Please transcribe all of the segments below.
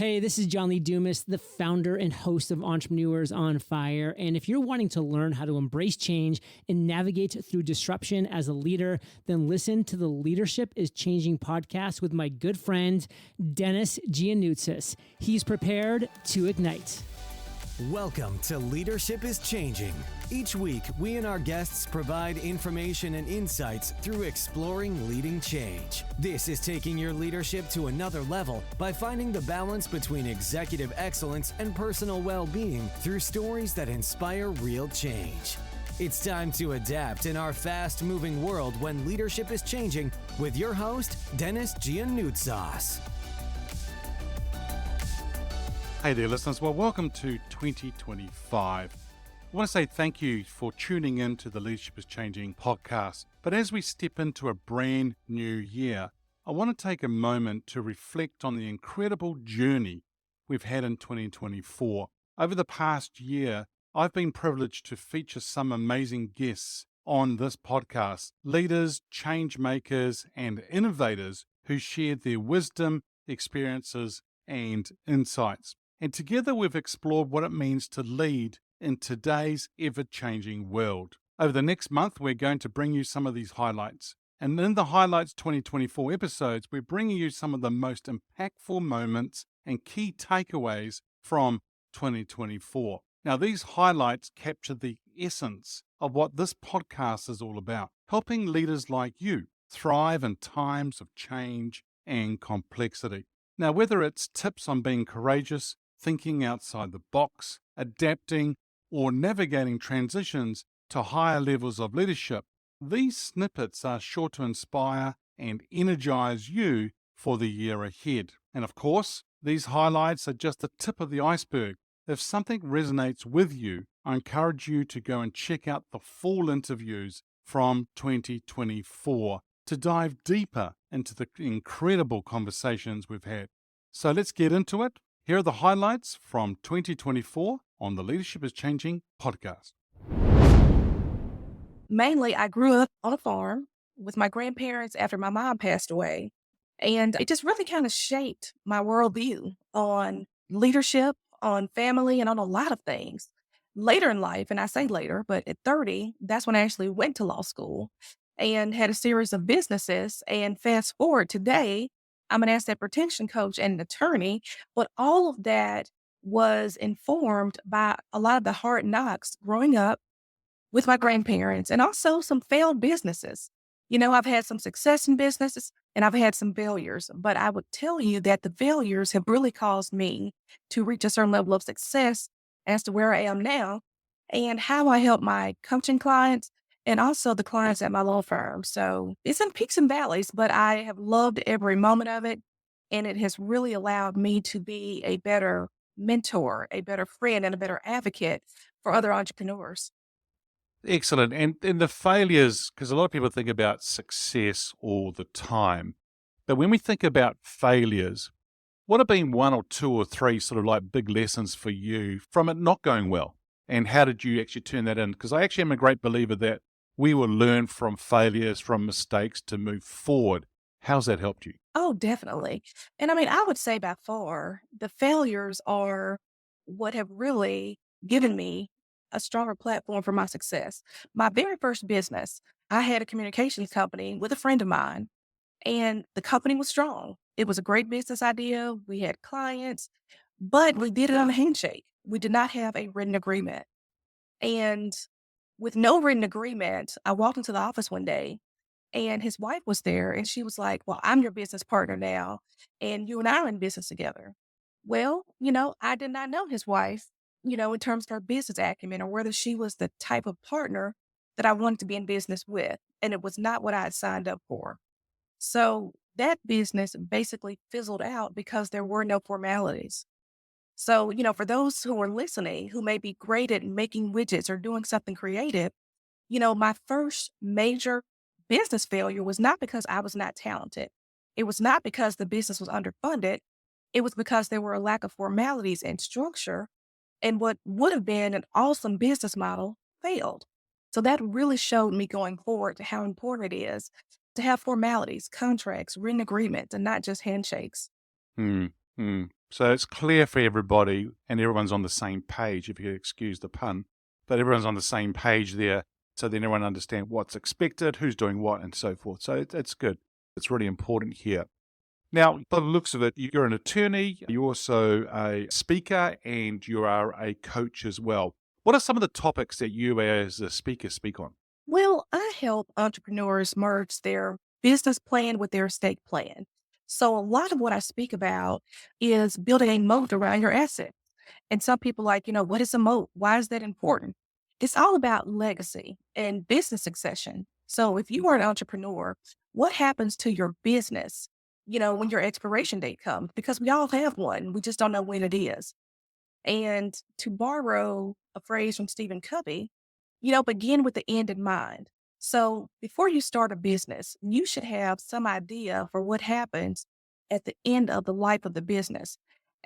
Hey, this is John Lee Dumas, the founder and host of Entrepreneurs on Fire. And if you're wanting to learn how to embrace change and navigate through disruption as a leader, then listen to the Leadership is Changing podcast with my good friend, Dennis Giannoutsos. He's prepared to ignite. Welcome to Leadership is Changing. Each week, we and our guests provide information and insights through exploring leading change. This is taking your leadership to another level by finding the balance between executive excellence and personal well-being through stories that inspire real change. It's time to adapt in our fast-moving world when leadership is changing with your host, Dennis Giannoutsos. Hey there, listeners. Well, welcome to 2025. I want to say thank you for tuning in to the Leadership is Changing podcast. But as we step into a brand new year, I want to take a moment to reflect on the incredible journey we've had in 2024. Over the past year, I've been privileged to feature some amazing guests on this podcast, leaders, change makers, and innovators who shared their wisdom, experiences, and insights. And together we've explored what it means to lead in today's ever-changing world. Over the next month, we're going to bring you some of these highlights. And in the Highlights 2024 episodes, we're bringing you some of the most impactful moments and key takeaways from 2024. Now, these highlights capture the essence of what this podcast is all about, helping leaders like you thrive in times of change and complexity. Now, whether it's tips on being courageous, thinking outside the box, adapting, or navigating transitions to higher levels of leadership, these snippets are sure to inspire and energize you for the year ahead. And of course, these highlights are just the tip of the iceberg. If something resonates with you, I encourage you to go and check out the full interviews from 2024 to dive deeper into the incredible conversations we've had. So let's get into it. Here are the highlights from 2024 on the Leadership is Changing podcast. Mainly, I grew up on a farm with my grandparents after my mom passed away. And it just really kind of shaped my worldview on leadership, on family, and on a lot of things. Later in life, and I say later, but at 30, that's when I actually went to law school and had a series of businesses. And fast forward today, I'm an asset protection coach and an attorney, but all of that was informed by a lot of the hard knocks growing up with my grandparents and also some failed businesses. You know, I've had some success in businesses and I've had some failures, but I would tell you that the failures have really caused me to reach a certain level of success as to where I am now and how I help my coaching clients and also the clients at my law firm. So it's in peaks and valleys, but I have loved every moment of it. And it has really allowed me to be a better mentor, a better friend, and a better advocate for other entrepreneurs. Excellent. And the failures, because a lot of people think about success all the time. But when we think about failures, what have been one or two or three sort of like big lessons for you from it not going well? And how did you actually turn that in? Because I actually am a great believer that we will learn from failures, from mistakes to move forward. How's that helped you? Oh, definitely. And I mean, I would say by far, the failures are what have really given me a stronger platform for my success. My very first business, I had a communications company with a friend of mine, and the company was strong. It was a great business idea. We had clients, but we did it on a handshake. We did not have a written agreement. And with no written agreement, I walked into the office one day and his wife was there and she was like, "Well, I'm your business partner now and you and I are in business together." Well, I did not know his wife, in terms of her business acumen or whether she was the type of partner that I wanted to be in business with. And it was not what I had signed up for. So that business basically fizzled out because there were no formalities. So, for those who are listening, who may be great at making widgets or doing something creative, my first major business failure was not because I was not talented. It was not because the business was underfunded. It was because there were a lack of formalities and structure. And what would have been an awesome business model failed. So that really showed me going forward to how important it is to have formalities, contracts, written agreements, and not just handshakes. Mm, mm. So it's clear for everybody and everyone's on the same page, if you excuse the pun, but everyone's on the same page there. So then everyone understands what's expected, who's doing what, and so forth. So it's good. It's really important here. Now, by the looks of it, you're an attorney, you're also a speaker, and you are a coach as well. What are some of the topics that you as a speaker speak on? Well, I help entrepreneurs merge their business plan with their estate plan. So, a lot of what I speak about is building a moat around your asset. And some people like, what is a moat? Why is that important? It's all about legacy and business succession. So if you are an entrepreneur, what happens to your business, when your expiration date comes? Because we all have one. We just don't know when it is. And to borrow a phrase from Stephen Covey, begin with the end in mind. So before you start a business, you should have some idea for what happens at the end of the life of the business.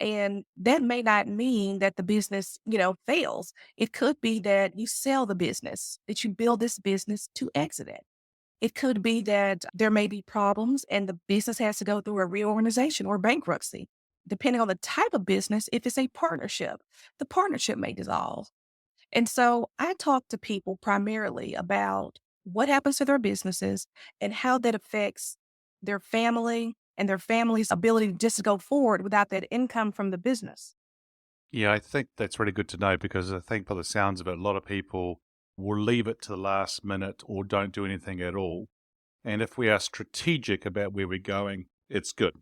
And that may not mean that the business, fails. It could be that you sell the business, that you build this business to exit it. It could be that there may be problems and the business has to go through a reorganization or bankruptcy. Depending on the type of business, if it's a partnership, the partnership may dissolve. And so I talk to people primarily about what happens to their businesses and how that affects their family and their family's ability to just go forward without that income from the business. Yeah, I think that's really good to know because I think by the sounds of it, a lot of people will leave it to the last minute or don't do anything at all. And if we are strategic about where we're going, it's good.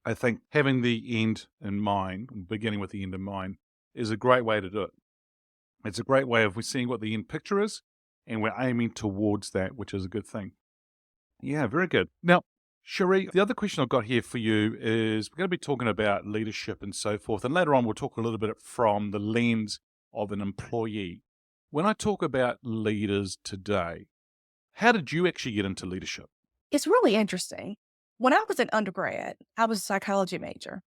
I think having the end in mind, beginning with the end in mind, is a great way to do it. It's a great way of seeing what the end picture is, and we're aiming towards that, which is a good thing. Yeah, very good. Now, Scherrie, the other question I've got here for you is we're going to be talking about leadership and so forth. And later on, we'll talk a little bit from the lens of an employee. When I talk about leaders today, how did you actually get into leadership? It's really interesting. When I was an undergrad, I was a psychology major,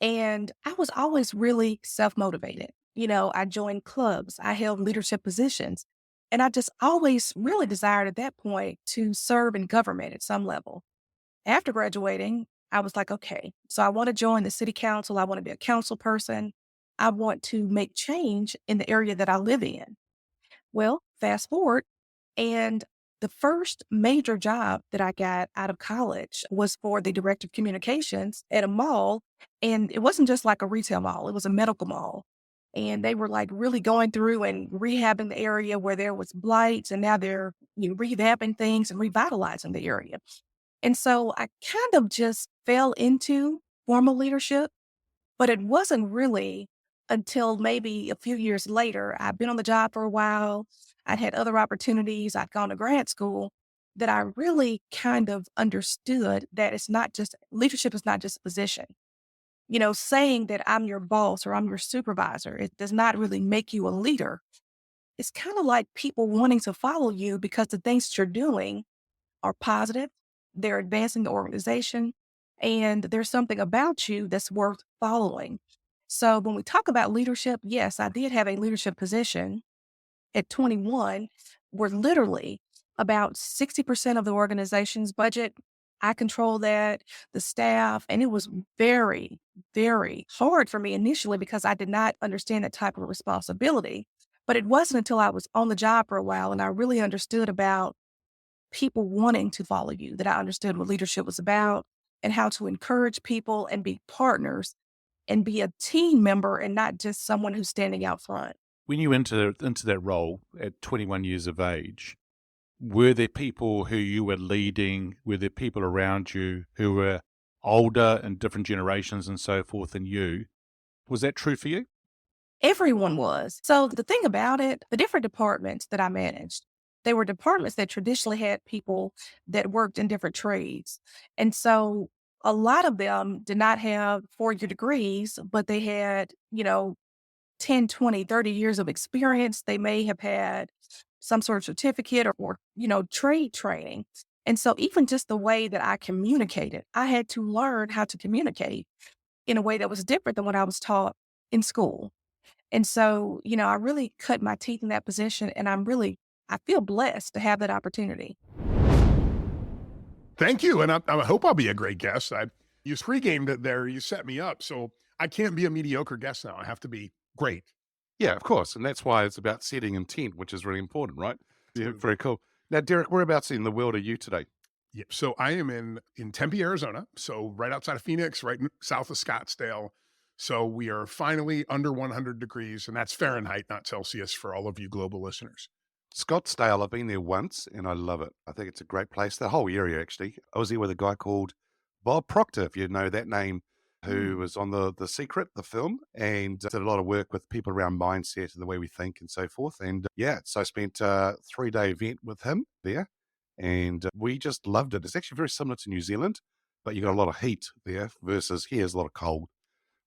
and I was always really self motivated. I joined clubs, I held leadership positions, and I just always really desired at that point to serve in government at some level. After graduating, I was like, okay, so I want to join the city council. I want to be a council person. I want to make change in the area that I live in. Well, fast forward, and the first major job that I got out of college was for the director of communications at a mall. And it wasn't just like a retail mall, it was a medical mall. And they were like really going through and rehabbing the area where there was blights. And now they're revamping things and revitalizing the area. And so I kind of just fell into formal leadership, but it wasn't really until maybe a few years later. I've been on the job for a while. I'd had other opportunities. I'd gone to grad school that I really kind of understood that it's not just leadership is not just a position. Saying that I'm your boss or I'm your supervisor, it does not really make you a leader. It's kind of like people wanting to follow you because the things that you're doing are positive, they're advancing the organization, and there's something about you that's worth following. So when we talk about leadership, yes, I did have a leadership position at 21, where literally about 60% of the organization's budget, I control that, the staff, and it was very, very hard for me initially because I did not understand that type of responsibility. But it wasn't until I was on the job for a while and I really understood about people wanting to follow you that I understood what leadership was about and how to encourage people and be partners and be a team member and not just someone who's standing out front. When you entered into that role at 21 years of age, were there people who you were leading? Were there people around you who were older and different generations and so forth than you? Was that true for you? Everyone was. So the thing about it, the different departments that I managed, they were departments that traditionally had people that worked in different trades. And so a lot of them did not have 4-year degrees, but they had, 10, 20, 30 years of experience. They may have had some sort of certificate or trade training. And so even just the way that I communicated, I had to learn how to communicate in a way that was different than what I was taught in school. And so, I really cut my teeth in that position and I feel blessed to have that opportunity. Thank you. And I hope I'll be a great guest. You pre-gamed it there. You set me up. So I can't be a mediocre guest now. I have to be great. Yeah, of course. And that's why it's about setting intent, which is really important, right? Yeah, Absolutely. very cool. Now, Derrick, whereabouts in the world are you today? Yeah. So I am in Tempe, Arizona. So right outside of Phoenix, right south of Scottsdale. So we are finally under 100 degrees, and that's Fahrenheit, not Celsius, for all of you global listeners. Scottsdale, I've been there once and I love it. I think it's a great place. The whole area, actually. I was there with a guy called Bob Proctor, if you know that name, who was on the Secret, the film, and did a lot of work with people around mindset and the way we think and so forth. And yeah, so I spent a 3-day event with him there, and we just loved it. It's actually very similar to New Zealand, but you got a lot of heat there versus here's a lot of cold,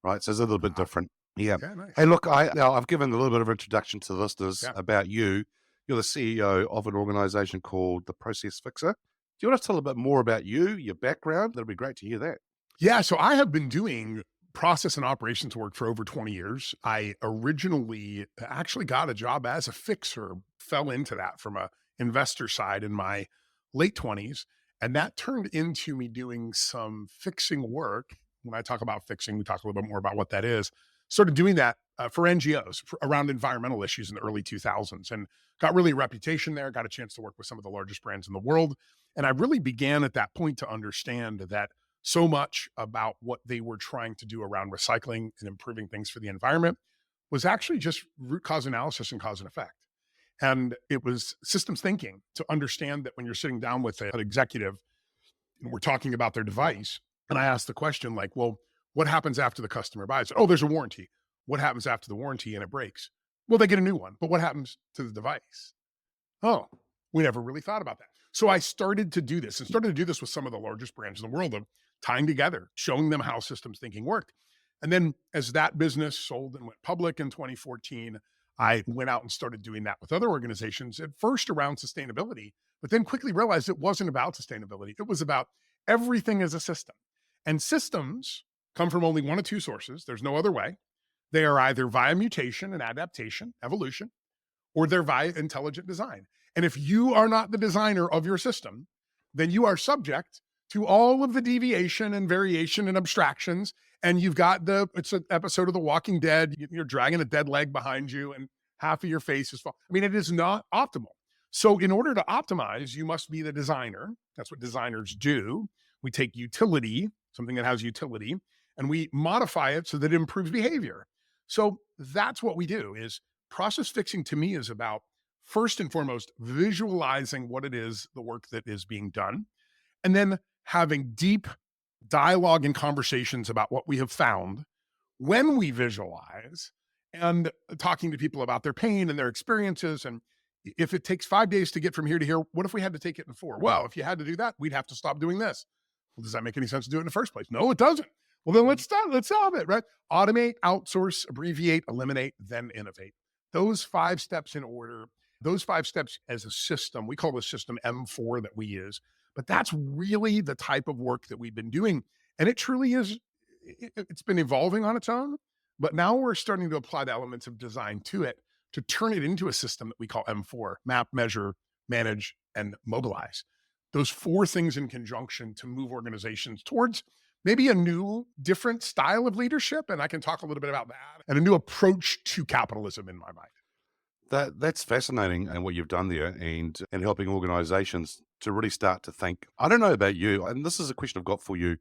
right? So it's a little bit different. Yeah. Yeah, nice. Hey, look, I've given a little bit of introduction to the listeners Yeah. about you. You're the CEO of an organization called The Process Fixer. Do you want to tell a bit more about you, your background? That'd be great to hear that. Yeah, so I have been doing process and operations work for over 20 years. I originally actually got a job as a fixer, fell into that from a investor side in my late 20s, and that turned into me doing some fixing work. When I talk about fixing, we talk a little bit more about what that is. Started doing that for NGOs around environmental issues in the early 2000s, and got really a reputation there, got a chance to work with some of the largest brands in the world. And I really began at that point to understand that so much about what they were trying to do around recycling and improving things for the environment was actually just root cause analysis and cause and effect. And it was systems thinking to understand that when you're sitting down with an executive and we're talking about their device, and I asked the question like, well, what happens after the customer buys it? Oh, there's a warranty. What happens after the warranty and it breaks? Well, they get a new one, but what happens to the device? Oh, we never really thought about that. So I started to do this and started to do this with some of the largest brands in the world of tying together, showing them how systems thinking worked. And then as that business sold and went public in 2014, I went out and started doing that with other organizations, at first around sustainability, but then quickly realized it wasn't about sustainability. It was about everything as a system. And systems come from only one of two sources. There's no other way. They are either via mutation and adaptation, evolution, or they're via intelligent design. And if you are not the designer of your system, then you are subject to all of the deviation and variation and abstractions. And you've got it's an episode of The Walking Dead. You're dragging a dead leg behind you and half of your face is falling. I mean, it is not optimal. So in order to optimize, you must be the designer. That's what designers do. We take utility, something that has utility, and we modify it so that it improves behavior. So that's what we do. Is process fixing to me is about, first and foremost, visualizing what it is, the work that is being done, and then having deep dialogue and conversations about what we have found when we visualize, and talking to people about their pain and their experiences. And if it takes 5 days to get from here to here, what if we had to take it in 4? Well, if you had to do that, we'd have to stop doing this. Well, does that make any sense to do it in the first place? No, it doesn't. Well, then let's solve it, right? Automate, outsource, abbreviate, eliminate, then innovate. Those 5 steps in order, those 5 steps as a system, we call the system M4 that we use, but that's really the type of work that we've been doing. And it truly is, it's been evolving on its own, but now we're starting to apply the elements of design to it to turn it into a system that we call M4, map, measure, manage, and mobilize. Those 4 things in conjunction to move organizations towards maybe a new, different style of leadership. And I can talk a little bit about that, and a new approach to capitalism in my mind. That's fascinating and what you've done there, and helping organizations to really start to think. I don't know about you, and this is a question I've got for you.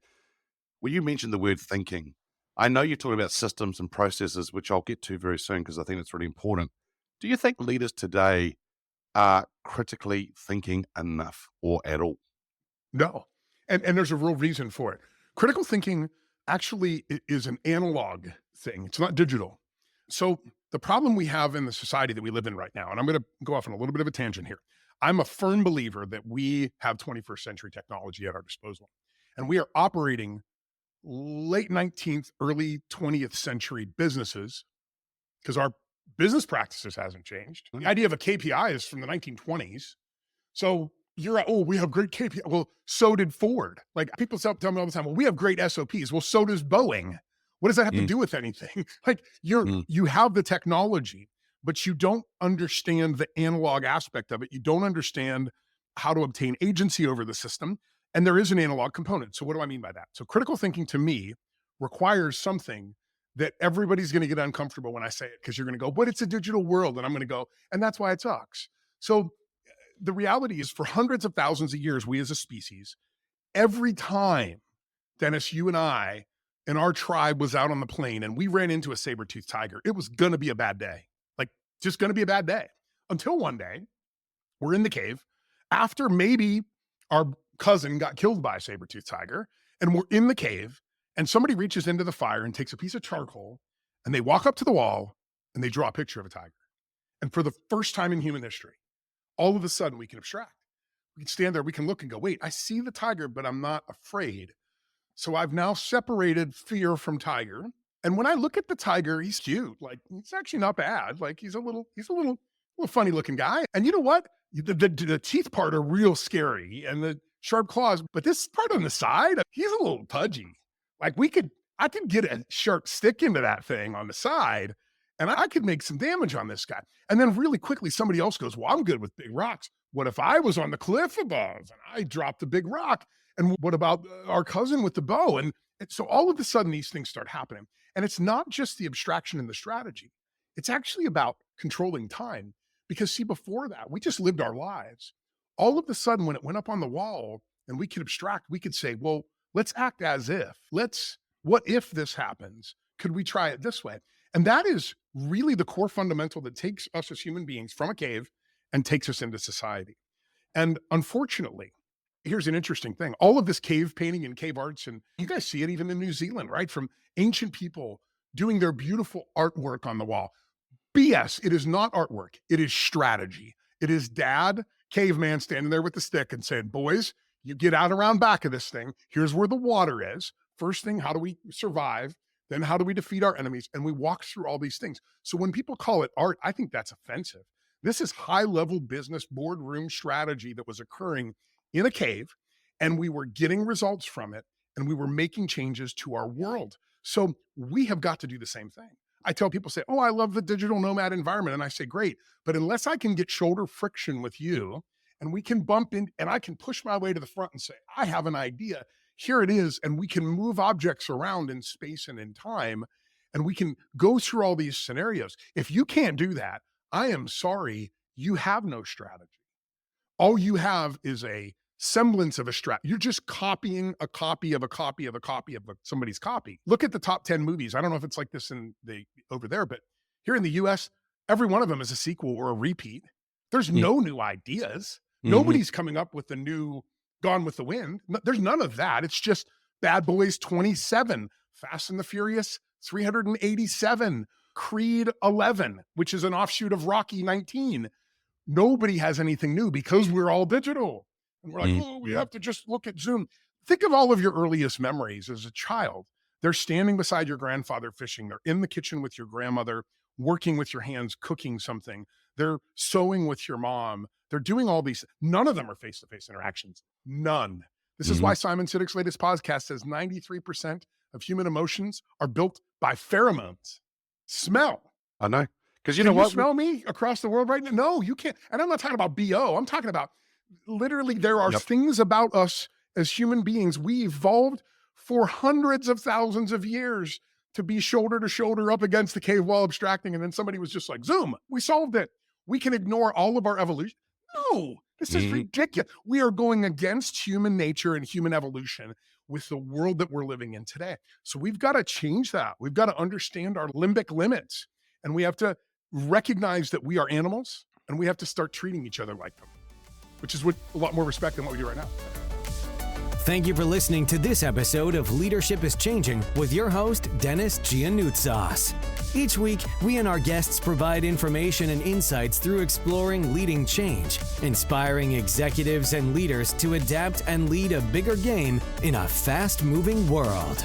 When you mentioned the word thinking, I know you're talking about systems and processes, which I'll get to very soon because I think it's really important. Do you think leaders today are critically thinking enough or at all? No. And there's a real reason for it. Critical thinking actually is an analog thing. It's not digital. So the problem we have in the society that we live in right now, and I'm going to go off on a little bit of a tangent here. I'm a firm believer that we have 21st century technology at our disposal, and we are operating late 19th, early 20th century businesses because our business practices hasn't changed. The idea of a KPI is from the 1920s. So you're like, oh, we have great KPI. Well, so did Ford. Like, people tell me all the time, well, we have great SOPs. Well, so does Boeing. What does that have to do with anything? Like, you have the technology, but you don't understand the analog aspect of it. You don't understand how to obtain agency over the system. And there is an analog component. So what do I mean by that? So critical thinking to me requires something that everybody's going to get uncomfortable when I say it, because you're going to go, but it's a digital world. And I'm going to go, and that's why it sucks. So the reality is, for hundreds of thousands of years, we as a species, every time, Dennis, you and I and our tribe was out on the plain and we ran into a saber-toothed tiger, it was going to be a bad day. Like, just going to be a bad day. Until one day, we're in the cave after maybe our cousin got killed by a saber-toothed tiger, and we're in the cave, and somebody reaches into the fire and takes a piece of charcoal, and they walk up to the wall and they draw a picture of a tiger. And for the first time in human history, all of a sudden we can abstract. We can stand there, we can look and go, wait, I see the tiger, but I'm not afraid. So I've now separated fear from tiger. And when I look at the tiger, he's cute. Like, he's actually not bad. Like, he's a little funny looking guy. And you know what? The teeth part are real scary and the sharp claws, but this part on the side, he's a little pudgy. Like, I could get a sharp stick into that thing on the side and I could make some damage on this guy. And then really quickly, somebody else goes, well, I'm good with big rocks. What if I was on the cliff above and I dropped a big rock? And what about our cousin with the bow? And so all of a sudden, these things start happening. And it's not just the abstraction and the strategy. It's actually about controlling time. Because see, before that, we just lived our lives. All of a sudden, when it went up on the wall and we could abstract, we could say, well, let's act as if. What if this happens? Could we try it this way? And that is really the core fundamental that takes us as human beings from a cave and takes us into society. And unfortunately, here's an interesting thing. All of this cave painting and cave arts, and you guys see it even in New Zealand, right? From ancient people doing their beautiful artwork on the wall. BS, it is not artwork. It is strategy. It is dad, caveman standing there with the stick and saying, boys, you get out around back of this thing. Here's where the water is. First thing, how do we survive? Then how do we defeat our enemies? And we walk through all these things. So when people call it art, I think that's offensive. This is high-level business boardroom strategy that was occurring in a cave, and we were getting results from it, and we were making changes to our world. So we have got to do the same thing. I tell people, say, oh, I love the digital nomad environment. And I say, great, but unless I can get shoulder friction with you and we can bump in and I can push my way to the front and say, I have an idea, here it is. And we can move objects around in space and in time, and we can go through all these scenarios. If you can't do that, I am sorry, you have no strategy. All you have is a semblance of a strategy. You're just copying a copy of a copy of a copy of somebody's copy. Look at the top 10 movies. I don't know if it's like this over there, but here in the US, every one of them is a sequel or a repeat. There's no new ideas. Mm-hmm. Nobody's coming up with the new Gone with the Wind. There's none of that. It's just Bad Boys 27, Fast and the Furious 387, Creed 11, which is an offshoot of Rocky 19. Nobody has anything new because we're all digital. And we're like, oh, we have to just look at Zoom. Think of all of your earliest memories as a child. They're standing beside your grandfather fishing. They're in the kitchen with your grandmother, working with your hands, cooking something. They're sewing with your mom. They're doing all these. None of them are face-to-face interactions. None. This is why Simon Sinek's latest podcast says 93% of human emotions are built by pheromones. Smell. I know. Because Can you smell me across the world right now? No, you can't. And I'm not talking about BO. I'm talking about literally there are things about us as human beings. We evolved for hundreds of thousands of years to be shoulder to shoulder up against the cave wall abstracting. And then somebody was just like, Zoom, we solved it. We can ignore all of our evolution. No, this is ridiculous. We are going against human nature and human evolution with the world that we're living in today. So we've got to change that. We've got to understand our limbic limits, and we have to recognize that we are animals, and we have to start treating each other like them, which is with a lot more respect than what we do right now. Thank you for listening to this episode of Leadership is Changing with your host, Dennis Giannoutsos. Each week, we and our guests provide information and insights through exploring leading change, inspiring executives and leaders to adapt and lead a bigger game in a fast-moving world.